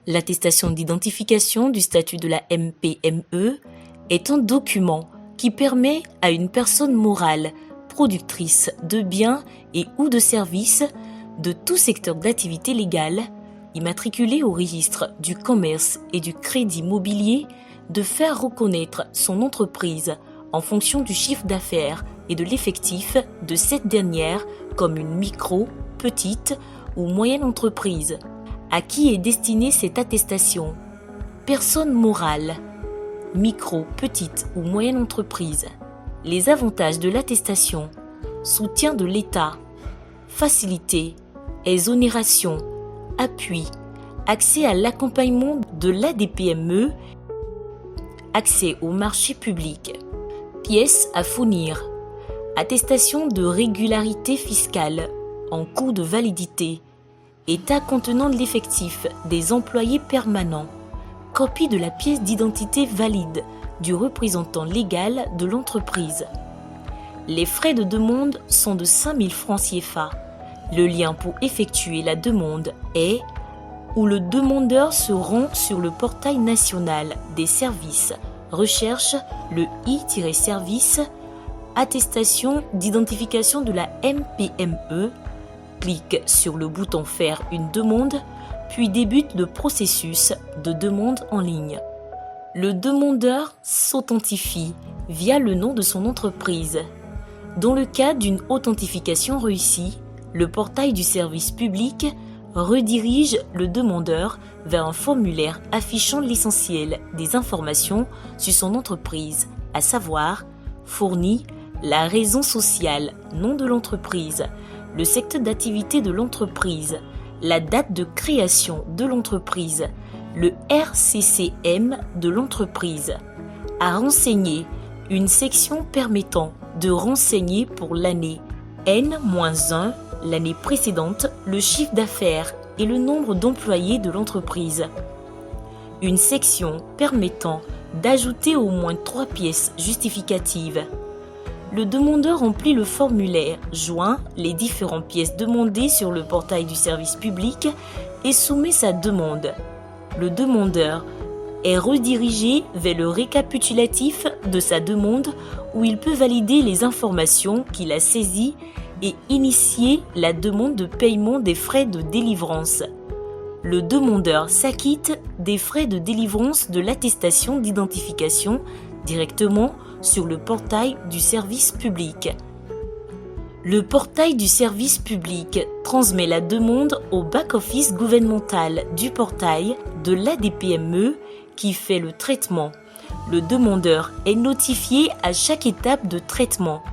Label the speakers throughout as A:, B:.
A: L'attestation d'identification du statut de la MPME est un document qui permet à une personne morale productrice de biens et ou de services de tout secteur d'activité légale, immatriculée au registre du commerce et du crédit mobilier, de faire reconnaître son entreprise en fonction du chiffre d'affaires et de l'effectif de cette dernière comme une micro, petite ou moyenne entreprise. À qui est destinée cette attestation? Personne morale, micro, petite ou moyenne entreprise. Les avantages de l'attestation: soutien de l'État, facilité, exonération, appui, accès à l'accompagnement de l'ADPME, accès au marché public, pièces à fournir, attestation de régularité fiscale en cours de validité, état contenant de l'effectif des employés permanents, copie de la pièce d'identité valide du représentant légal de l'entreprise. Les frais de demande sont de 5 000 francs CFA. Le lien pour effectuer la demande est où le demandeur se rend sur le portail national des services, recherche le i-service, attestation d'identification de la MPME, clique sur le bouton Faire une demande, puis débute le processus de demande en ligne. Le demandeur s'authentifie via le nom de son entreprise. Dans le cas d'une authentification réussie, le portail du service public redirige le demandeur vers un formulaire affichant l'essentiel des informations sur son entreprise, à savoir fournit la raison sociale, nom de l'entreprise, le secteur d'activité de l'entreprise, la date de création de l'entreprise, le RCCM de l'entreprise. À renseigner, une section permettant de renseigner pour l'année N-1, l'année précédente, le chiffre d'affaires et le nombre d'employés de l'entreprise. Une section permettant d'ajouter au moins 3 pièces justificatives. Le demandeur remplit le formulaire, joint les différentes pièces demandées sur le portail du service public et soumet sa demande. Le demandeur est redirigé vers le récapitulatif de sa demande où il peut valider les informations qu'il a saisies et initier la demande de paiement des frais de délivrance. Le demandeur s'acquitte des frais de délivrance de l'attestation d'identification directement sur le portail du service public. Le portail du service public transmet la demande au back-office gouvernemental du portail de l'ADPME qui fait le traitement. Le demandeur est notifié à chaque étape de traitement.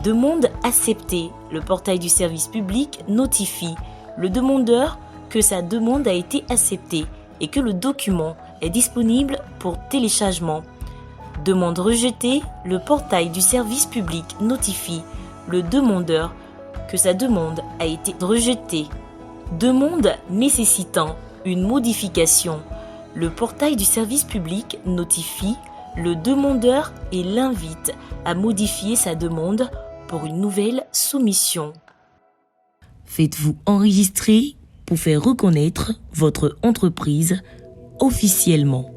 A: Demande acceptée. Le portail du service public notifie le demandeur que sa demande a été acceptée et que le document est disponible pour téléchargement. Demande rejetée. Le portail du service public notifie le demandeur que sa demande a été rejetée. Demande nécessitant une modification. Le portail du service public notifie le demandeur et l'invite à modifier sa demande pour une nouvelle soumission. Faites-vous enregistrer pour faire reconnaître votre entreprise officiellement.